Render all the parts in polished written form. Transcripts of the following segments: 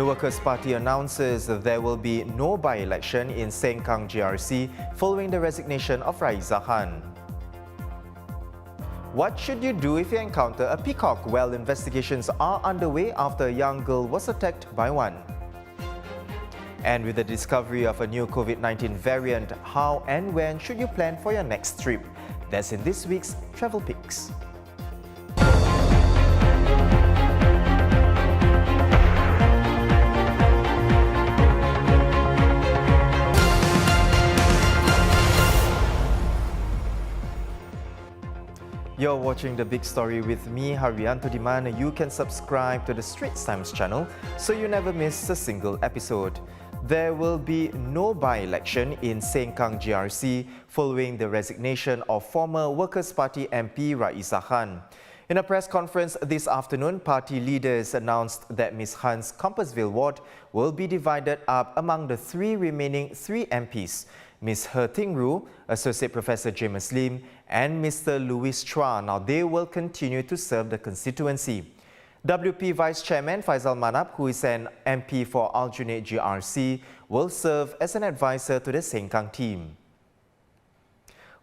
The Workers' Party announces that there will be no by-election in SENGKANG GRC following the resignation of Raeesah Khan. What should you do if you encounter a peacock? Well, investigations are underway after a young girl was attacked by one. And with the discovery of a new COVID-19 variant, how and when should you plan for your next trip? That's in this week's Travel Picks. You're watching The Big Story with me, Haryanto Diman. You can subscribe to the Straits Times channel so you never miss a single episode. There will be no by-election in SENGKANG GRC following the resignation of former Workers' Party MP Raeesah Khan. In a press conference this afternoon, party leaders announced that Ms. Khan's Compassville ward will be divided up among the remaining 3 MPs. Ms. He Ting Ru, Associate Professor James Lim, and Mr. Louis Chua. Now, they will continue to serve the constituency. WP Vice Chairman Faisal Manap, who is an MP for Aljunied GRC, will serve as an advisor to the SENGKANG team.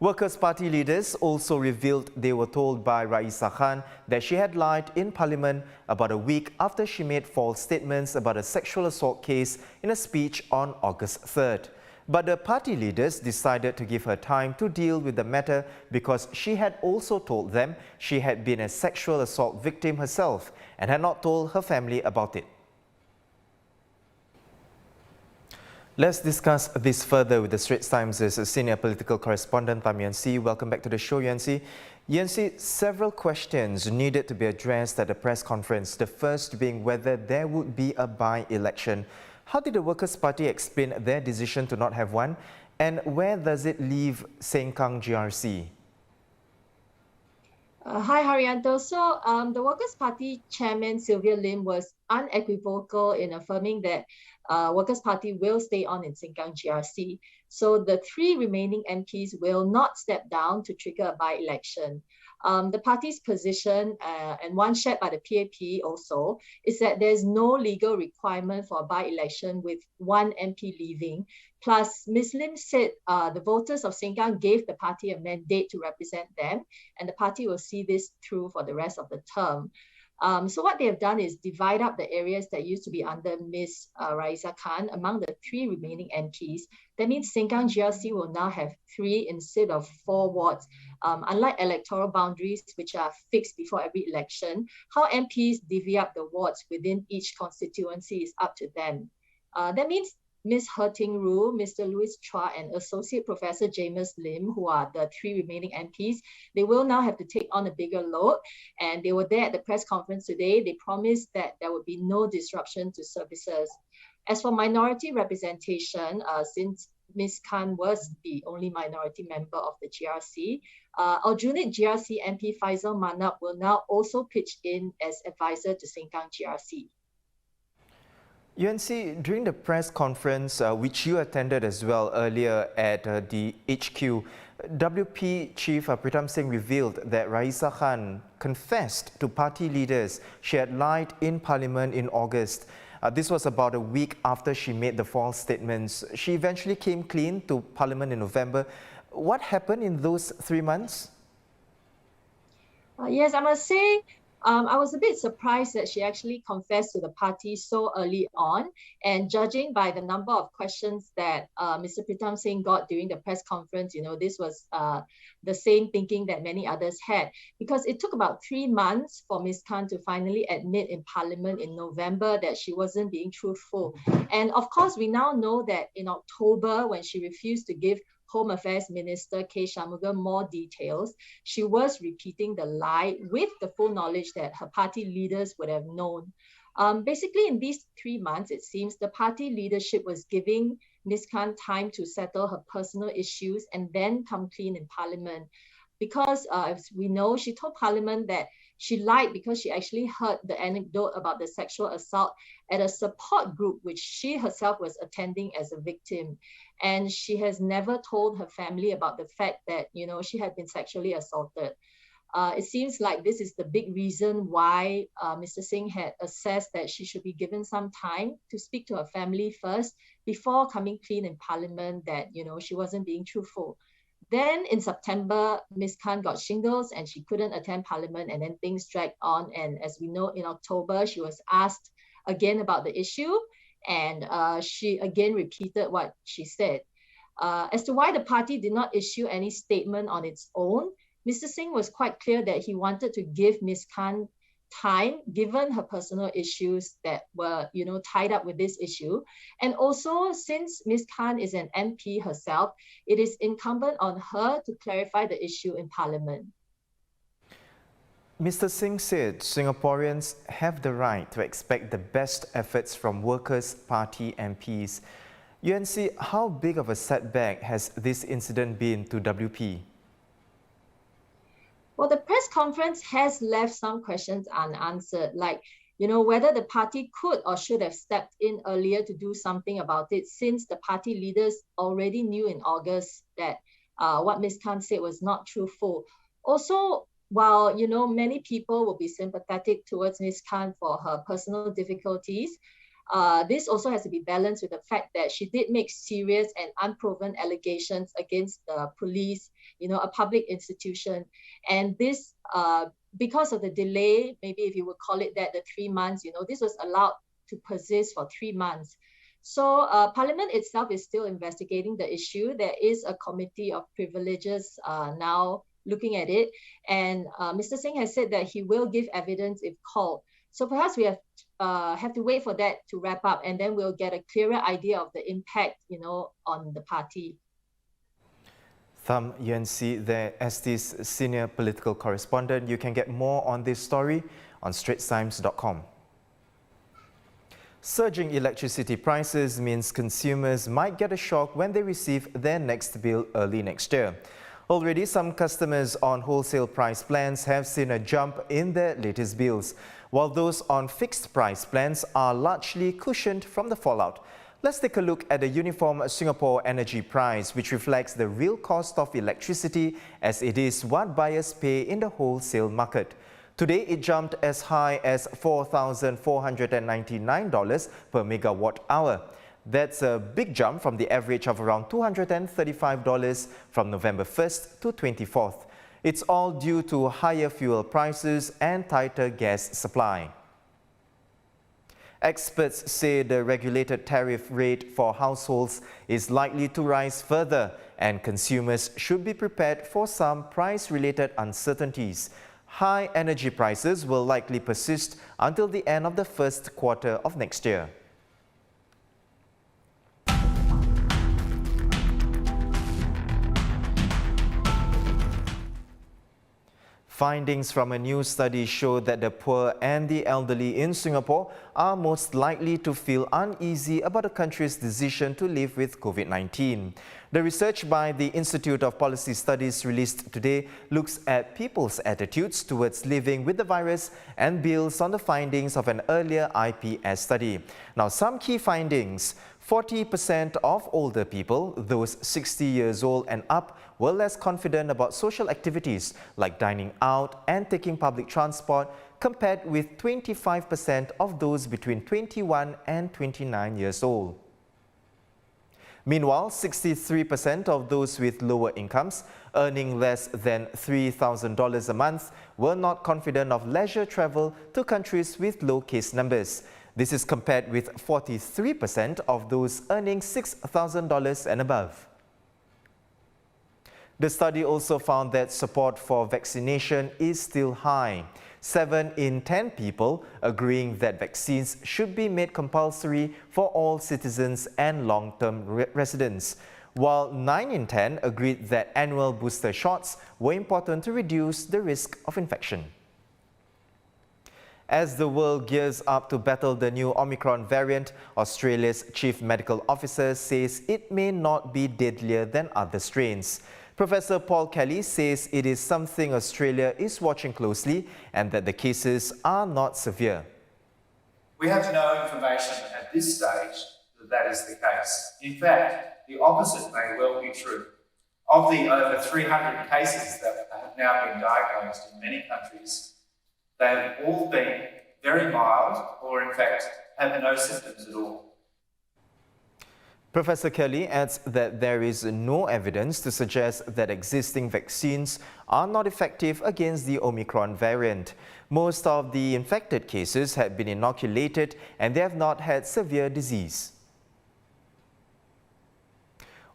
Workers' Party leaders also revealed they were told by Raeesah Khan that she had lied in Parliament about a week after she made false statements about a sexual assault case in a speech on August 3rd. But the party leaders decided to give her time to deal with the matter because she had also told them she had been a sexual assault victim herself and had not told her family about it. Let's discuss this further with the Straits Times' senior political correspondent Tham Yuen-C. Welcome back to the show, Yuen-C. Yuen-C, several questions needed to be addressed at the press conference, the first being whether there would be a by-election. How did the Workers' Party explain their decision to not have one, and where does it leave SENGKANG GRC? Hi, Haryanto. So the Workers' Party chairman, Sylvia Lim, was unequivocal in affirming that Workers' Party will stay on in SENGKANG GRC. So the 3 remaining MPs will not step down to trigger a by-election. The party's position, and one shared by the PAP also, is that there's no legal requirement for a by-election with 1 MP leaving. Plus, Ms. Lim said the voters of SENGKANG gave the party a mandate to represent them, and the party will see this through for the rest of the term. So what they have done is divide up the areas that used to be under Ms. Raeesah Khan among the 3 remaining MPs. That means SENGKANG GRC will now have 3 instead of 4 wards. Unlike electoral boundaries, which are fixed before every election, how MPs divvy up the wards within each constituency is up to them. That means Ms. He Ting Ru, Mr. Louis Chua, and Associate Professor James Lim, who are the 3 remaining MPs, they will now have to take on a bigger load. And they were there at the press conference today. They promised that there would be no disruption to services. As for minority representation, since Ms. Khan was the only minority member of the GRC, Aljunied GRC MP Faisal Manap will now also pitch in as advisor to SENGKANG GRC. Yuen-C, during the press conference, which you attended as well earlier at the HQ, WP Chief Pritam Singh revealed that Raeesah Khan confessed to party leaders she had lied in Parliament in August. This was about a week after she made the false statements. She eventually came clean to Parliament in November. What happened in those 3 months? Yes, I must say, I was a bit surprised that she actually confessed to the party so early on. And judging by the number of questions that Mr. Pritam Singh got during the press conference, this was the same thinking that many others had. Because it took about 3 months for Ms. Khan to finally admit in Parliament in November that she wasn't being truthful. And of course, we now know that in October, when she refused to give Home Affairs Minister K. Shanmugam more details, she was repeating the lie with the full knowledge that her party leaders would have known. Basically, in these 3 months, it seems the party leadership was giving Ms. Khan time to settle her personal issues and then come clean in Parliament. Because as we know, she told Parliament that she lied because she actually heard the anecdote about the sexual assault at a support group which she herself was attending as a victim. And she has never told her family about the fact that, she had been sexually assaulted. It seems like this is the big reason why Mr. Singh had assessed that she should be given some time to speak to her family first before coming clean in Parliament that, she wasn't being truthful. Then in September, Ms. Khan got shingles and she couldn't attend Parliament, and then things dragged on. And as we know, in October, she was asked again about the issue, and she again repeated what she said. As to why the party did not issue any statement on its own, Mr. Singh was quite clear that he wanted to give Ms. Khan time, given her personal issues that were, tied up with this issue. And also, since Ms. Khan is an MP herself, it is incumbent on her to clarify the issue in Parliament. Mr. Singh said Singaporeans have the right to expect the best efforts from Workers' Party MPs. Yuen-C, how big of a setback has this incident been to WP? Well, the press conference has left some questions unanswered, like, whether the party could or should have stepped in earlier to do something about it, since the party leaders already knew in August that what Ms. Khan said was not truthful. Also, while, many people will be sympathetic towards Ms. Khan for her personal difficulties, this also has to be balanced with the fact that she did make serious and unproven allegations against the police, a public institution. And this, because of the delay, maybe if you would call it that, the 3 months, this was allowed to persist for 3 months. So Parliament itself is still investigating the issue. There is a committee of privileges now looking at it. And Mr. Singh has said that he will give evidence if called. So perhaps we have to wait for that to wrap up, and then we'll get a clearer idea of the impact, on the party. Tham Yuen-C, the ST's senior political correspondent. You can get more on this story on straitstimes.com. Surging electricity prices means consumers might get a shock when they receive their next bill early next year. Already, some customers on wholesale price plans have seen a jump in their latest bills, while those on fixed price plans are largely cushioned from the fallout. Let's take a look at the Uniform Singapore Energy Price, which reflects the real cost of electricity as it is what buyers pay in the wholesale market. Today, it jumped as high as $4,499 per megawatt hour. That's a big jump from the average of around $235 from November 1st to 24th. It's all due to higher fuel prices and tighter gas supply. Experts say the regulated tariff rate for households is likely to rise further, and consumers should be prepared for some price-related uncertainties. High energy prices will likely persist until the end of the first quarter of next year. Findings from a new study show that the poor and the elderly in Singapore are most likely to feel uneasy about the country's decision to live with COVID-19. The research by the Institute of Policy Studies released today looks at people's attitudes towards living with the virus and builds on the findings of an earlier IPS study. Now, some key findings. 40% of older people, those 60 years old and up, were less confident about social activities like dining out and taking public transport, compared with 25% of those between 21 and 29 years old. Meanwhile, 63% of those with lower incomes, earning less than $3,000 a month, were not confident of leisure travel to countries with low case numbers. This is compared with 43% of those earning $6,000 and above. The study also found that support for vaccination is still high. 7 in 10 people agreeing that vaccines should be made compulsory for all citizens and long-term residents, while 9 in 10 agreed that annual booster shots were important to reduce the risk of infection. As the world gears up to battle the new Omicron variant, Australia's chief medical officer says it may not be deadlier than other strains. Professor Paul Kelly says it is something Australia is watching closely and that the cases are not severe. We have no information at this stage that that is the case. In fact, the opposite may well be true. Of the over 300 cases that have now been diagnosed in many countries, they have all been very mild or, in fact, have no symptoms at all. Professor Kelly adds that there is no evidence to suggest that existing vaccines are not effective against the Omicron variant. Most of the infected cases had been inoculated and they have not had severe disease.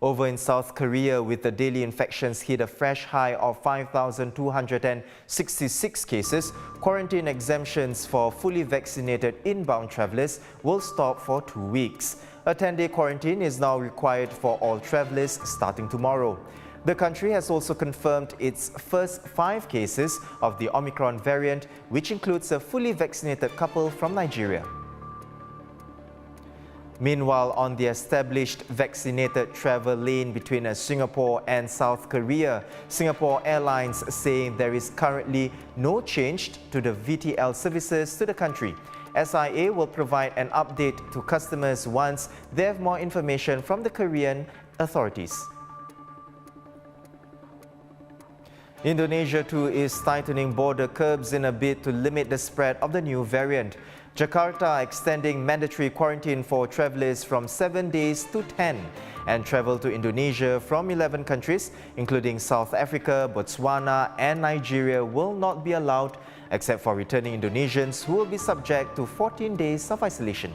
Over in South Korea, with the daily infections hit a fresh high of 5,266 cases, quarantine exemptions for fully vaccinated inbound travelers will stop for 2 weeks. A 10-day quarantine is now required for all travelers starting tomorrow. The country has also confirmed its first 5 cases of the Omicron variant, which includes a fully vaccinated couple from Nigeria. Meanwhile, on the established vaccinated travel lane between Singapore and South Korea, Singapore Airlines saying there is currently no change to the VTL services to the country. SIA will provide an update to customers once they have more information from the Korean authorities. Indonesia too is tightening border curbs in a bid to limit the spread of the new variant. Jakarta extending mandatory quarantine for travelers from 7 days to 10, and travel to Indonesia from 11 countries, including South Africa, Botswana and Nigeria, will not be allowed except for returning Indonesians who will be subject to 14 days of isolation.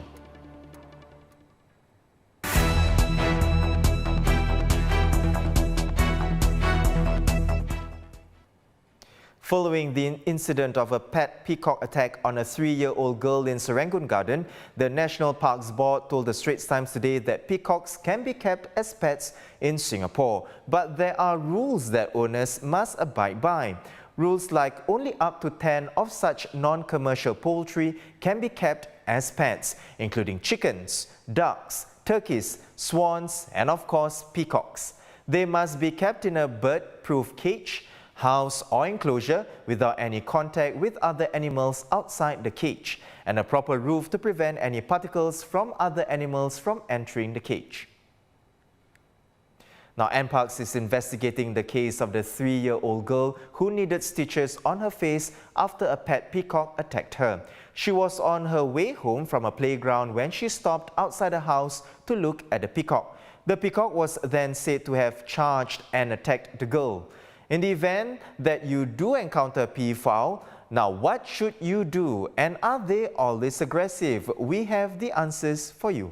Following the incident of a pet peacock attack on a 3-year-old girl in Serangoon Garden, the National Parks Board told the Straits Times today that peacocks can be kept as pets in Singapore, but there are rules that owners must abide by. Rules like only up to 10 of such non-commercial poultry can be kept as pets, including chickens, ducks, turkeys, swans and of course peacocks. They must be kept in a bird-proof cage, house or enclosure without any contact with other animals outside the cage, and a proper roof to prevent any particles from other animals from entering the cage. Now, NParks is investigating the case of the 3-year-old girl who needed stitches on her face after a pet peacock attacked her. She was on her way home from a playground when she stopped outside the house to look at the peacock. The peacock was then said to have charged and attacked the girl. In the event that you do encounter peafowl, now what should you do, and are they always aggressive? We have the answers for you.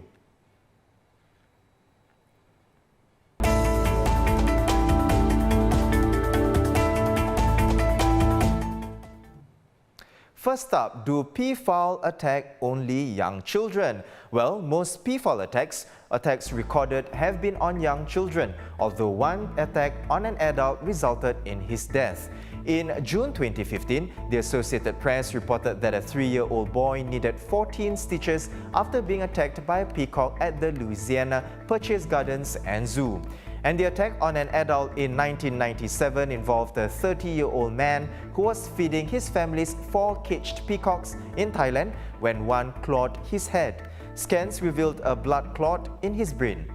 First up, do peafowl attack only young children? Well, most peafowl attacks recorded have been on young children, although one attack on an adult resulted in his death. In June 2015, the Associated Press reported that a 3-year-old boy needed 14 stitches after being attacked by a peacock at the Louisiana Purchase Gardens and Zoo. And the attack on an adult in 1997 involved a 30-year-old man who was feeding his family's 4 caged peacocks in Thailand when one clawed his head. Scans revealed a blood clot in his brain.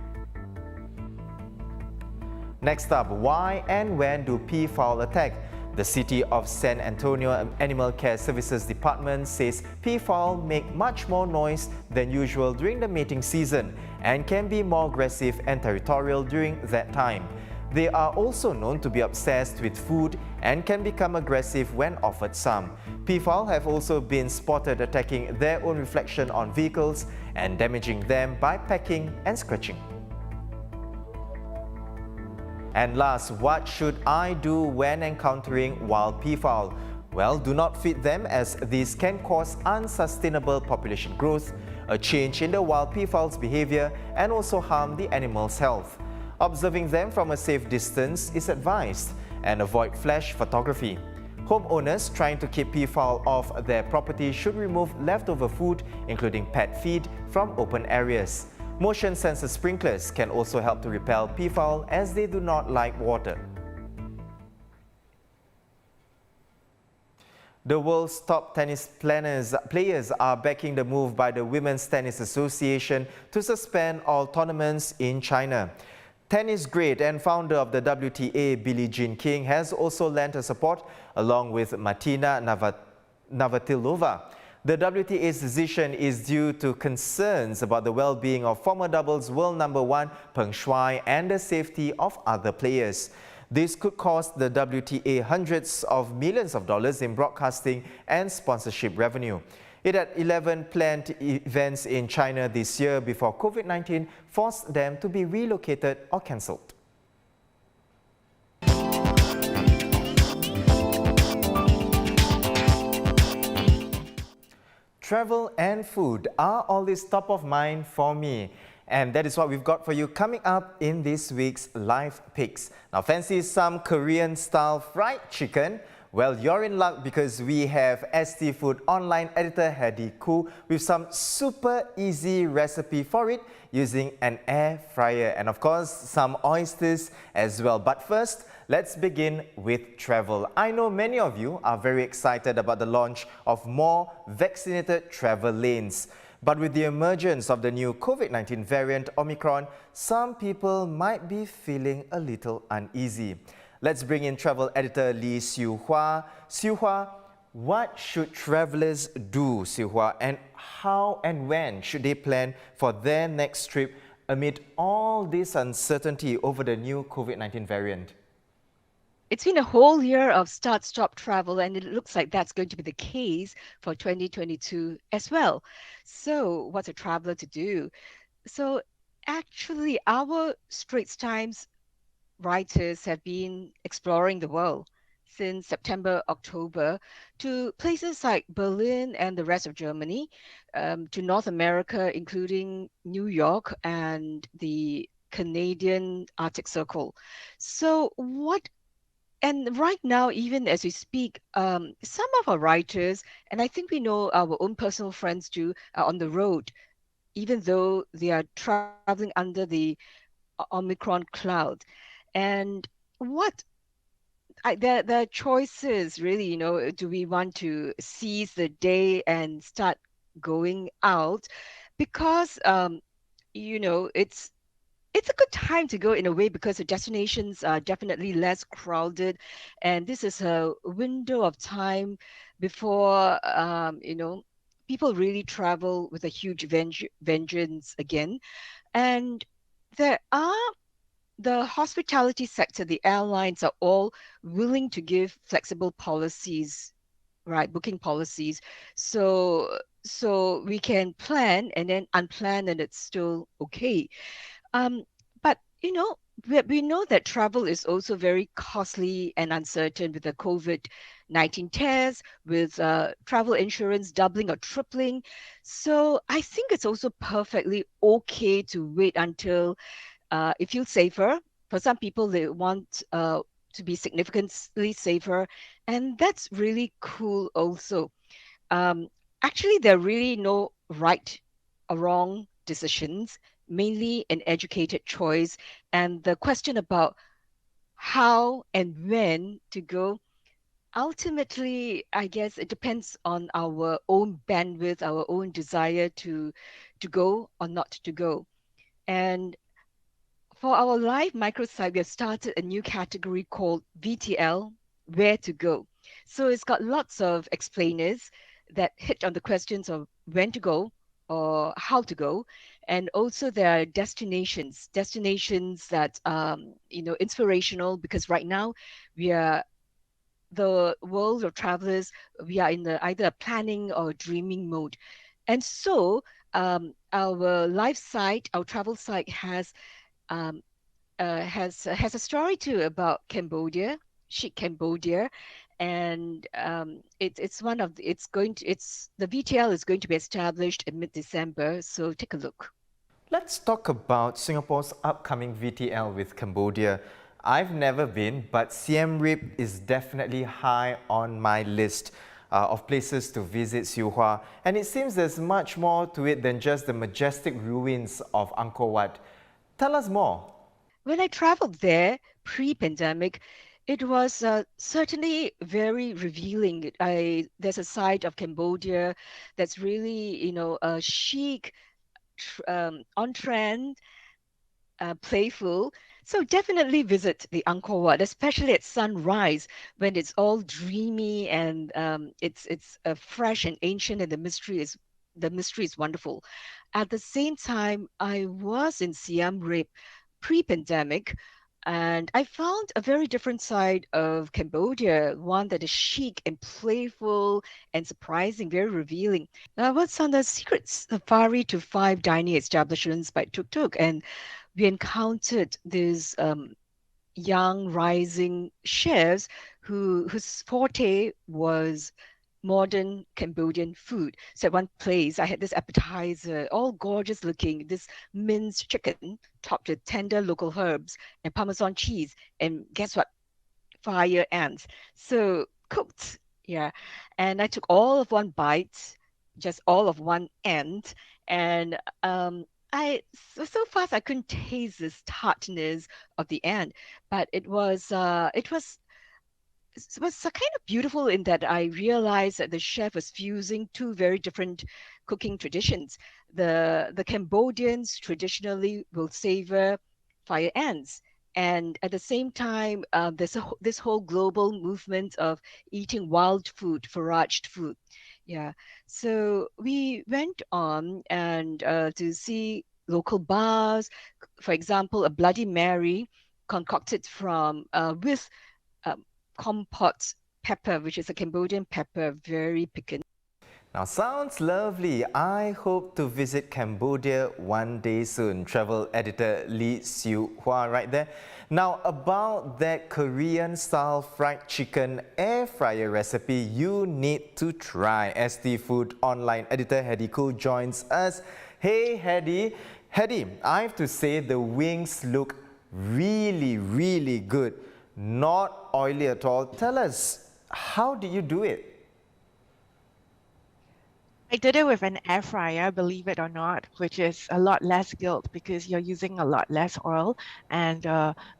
Next up, why and when do peafowl attack? The City of San Antonio Animal Care Services Department says peafowl make much more noise than usual during the mating season and can be more aggressive and territorial during that time. They are also known to be obsessed with food and can become aggressive when offered some. Peafowl have also been spotted attacking their own reflection on vehicles and damaging them by pecking and scratching. And last, what should I do when encountering wild peafowl? Well, do not feed them, as this can cause unsustainable population growth, a change in the wild peafowl's behavior, and also harm the animal's health. Observing them from a safe distance is advised, and avoid flash photography. Homeowners trying to keep peafowl off their property should remove leftover food, including pet feed, from open areas. Motion sensor sprinklers can also help to repel peafowl as they do not like water. The world's top tennis players are backing the move by the Women's Tennis Association to suspend all tournaments in China. Tennis great and founder of the WTA, Billie Jean King, has also lent her support along with Martina Navratilova. The WTA's decision is due to concerns about the well-being of former doubles world number 1 Peng Shuai and the safety of other players. This could cost the WTA hundreds of millions of dollars in broadcasting and sponsorship revenue. It had 11 planned events in China this year before COVID-19 forced them to be relocated or cancelled. Travel and food are always top of mind for me. And that is what we've got for you coming up in this week's Live Picks. Now, fancy some Korean-style fried chicken? Well, you're in luck because we have ST Food online editor Hedy Koo with some super easy recipe for it using an air fryer and of course some oysters as well. But first, let's begin with travel. I know many of you are very excited about the launch of more vaccinated travel lanes. But with the emergence of the new COVID-19 variant Omicron, some people might be feeling a little uneasy. Let's bring in travel editor Lee Siu Hua. Siu Hua, what should travelers do, Siu Hua, and how and when should they plan for their next trip amid all this uncertainty over the new COVID-19 variant? It's been a whole year of start-stop travel, and it looks like that's going to be the case for 2022 as well. So what's a traveler to do? So actually, our Straits Times writers have been exploring the world since September, October, to places like Berlin and the rest of Germany, to North America, including New York and the Canadian Arctic Circle. And right now, even as we speak, some of our writers, and I think we know our own personal friends too, are on the road, even though they are traveling under the Omicron cloud. And there are choices really, do we want to seize the day and start going out? Because, it's a good time to go in a way because the destinations are definitely less crowded, and this is a window of time before people really travel with a huge vengeance again. And there are the hospitality sector, the airlines are all willing to give flexible policies, right? Booking policies. So we can plan and then unplan and it's still okay. But we know that travel is also very costly and uncertain with the COVID-19 tests, with travel insurance doubling or tripling. So I think it's also perfectly okay to wait until it feels safer. For some people, they want to be significantly safer, and that's really cool also. Actually, there are really no right or wrong decisions, mainly an educated choice. And the question about how and when to go, ultimately, I guess it depends on our own bandwidth, our own desire to go or not to go. And for our live microsite, we have started a new category called VTL, Where to Go. So it's got lots of explainers that hit on the questions of when to go or how to go. And also there are destinations that, inspirational, because right now the world of travelers, we are in either a planning or dreaming mode. And so our live site, our travel site has a story too about Cambodia, chic Cambodia, and the VTL is going to be established in mid-December. So take a look. Let's talk about Singapore's upcoming VTL with Cambodia. I've never been, but Siem Reap is definitely high on my list of places to visit, Siu Hua. And it seems there's much more to it than just the majestic ruins of Angkor Wat. Tell us more. When I traveled there pre-pandemic, it was certainly very revealing. There's a side of Cambodia that's really, chic, on trend, playful. So definitely visit the Angkor Wat, especially at sunrise when it's all dreamy and it's fresh and ancient, and the mystery is wonderful. At the same time, I was in Siam Reap pre-pandemic, and I found a very different side of Cambodia, one that is chic and playful and surprising, very revealing. I was on a secret safari to 5 dining establishments by tuk-tuk, and we encountered these young rising chefs whose forte was modern Cambodian food. So at one place, I had this appetizer, all gorgeous looking, this minced chicken topped with tender local herbs and Parmesan cheese. And guess what? Fire ants. So cooked, yeah. And I took all of one bite, just all of one end, and so fast I couldn't taste this tartness of the end, but it was kind of beautiful in that I realized that the chef was fusing two very different cooking traditions. The Cambodians traditionally will savor fire ants, and at the same time, this whole global movement of eating wild food, foraged food. Yeah, so we went on and to see local bars, for example, a Bloody Mary concocted from with um, compot pepper, which is a Cambodian pepper, very piquant. Now, sounds lovely. I hope to visit Cambodia one day soon. Travel editor Lee Siu Hua right there. Now, about that Korean-style fried chicken air fryer recipe you need to try. ST Food online editor Hedy Koo joins us. Hey, Hedy. Hedy, I have to say the wings look really, really good. Not oily at all. Tell us, how did you do it? I did it with an air fryer, believe it or not, which is a lot less guilt because you're using a lot less oil, and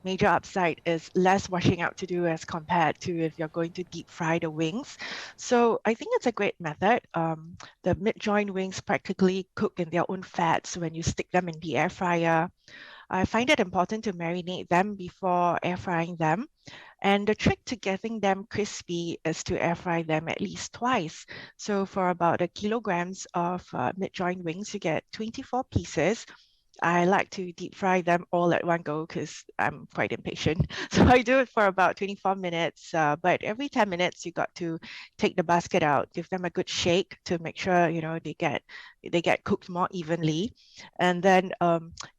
major upside is less washing out to do as compared to if you're going to deep fry the wings. So I think it's a great method. The mid-joint wings practically cook in their own fats when you stick them in the air fryer. I find it important to marinate them before air frying them. And the trick to getting them crispy is to air fry them at least twice. So for about a kilograms of mid-joint wings, you get 24 pieces. I like to deep fry them all at one go because I'm quite impatient. So I do it for about 24 minutes, but every 10 minutes you got to take the basket out, give them a good shake to make sure, you know, they get cooked more evenly. And then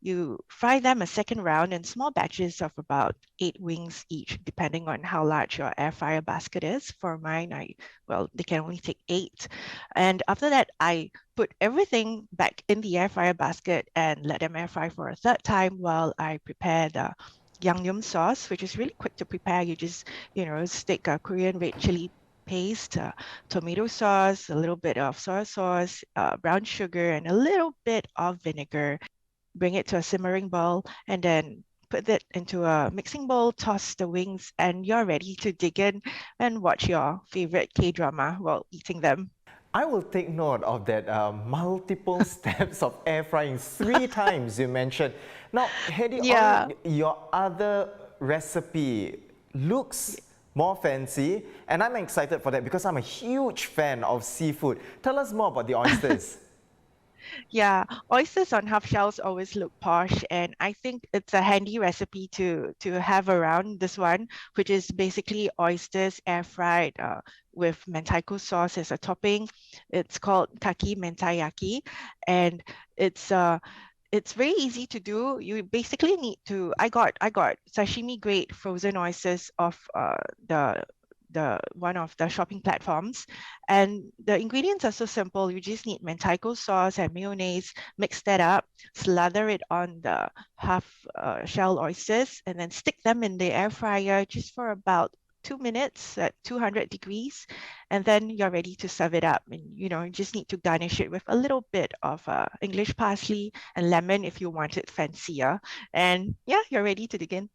you fry them a second round in small batches of about 8 wings each, depending on how large your air fryer basket is. For mine, they can only take 8. And after that, I put everything back in the air fryer basket and let them air fry for a third time while I prepare the yangnyeom sauce, which is really quick to prepare. You just, stick a Korean red chili paste, tomato sauce, a little bit of soy sauce, brown sugar, and a little bit of vinegar. Bring it to a simmering boil, and then put it into a mixing bowl, toss the wings, and you're ready to dig in and watch your favorite K-drama while eating them. I will take note of that multiple steps of air frying 3 times you mentioned. Now, Hedy, Yeah. on your other recipe looks more fancy, and I'm excited for that because I'm a huge fan of seafood. Tell us more about the oysters. Yeah, oysters on half shells always look posh, and I think it's a handy recipe to have around this one, which is basically oysters air fried with mentaiko sauce as a topping. It's called kaki mentayaki, and it's very easy to do. You basically need to. I got sashimi grade frozen oysters of the one of the shopping platforms, and the ingredients are so simple. You just need mentaiko sauce and mayonnaise. Mix that up, slather it on the half shell oysters, and then stick them in the air fryer just for about 2 minutes at 200 degrees, and then you're ready to serve it up. And you just need to garnish it with a little bit of English parsley and lemon if you want it fancier. And yeah, you're ready to dig in.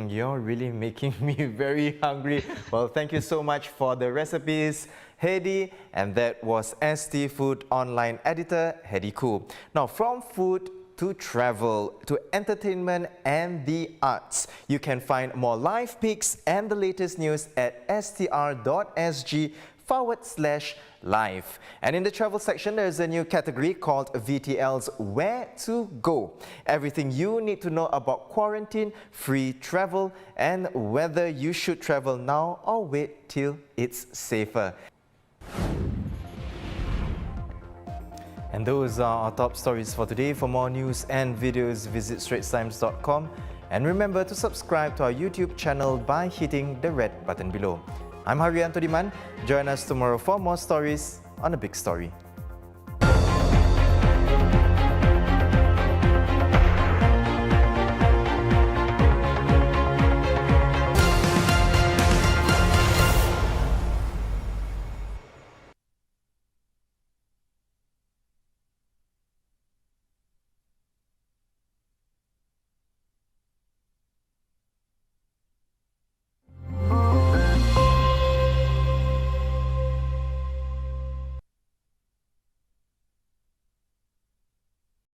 You're really making me very hungry. Well, thank you so much for the recipes, Hedy. And that was ST Food online editor, Hedy Koo. Now, from food to travel, to entertainment and the arts. You can find more live pics and the latest news at str.sg/live. And in the travel section, there's a new category called VTL's Where to Go. Everything you need to know about quarantine, free travel, and whether you should travel now or wait till it's safer. And those are our top stories for today. For more news and videos, visit straitstimes.com. And remember to subscribe to our YouTube channel by hitting the red button below. I'm Haryanto Diman. Join us tomorrow for more stories on The Big Story.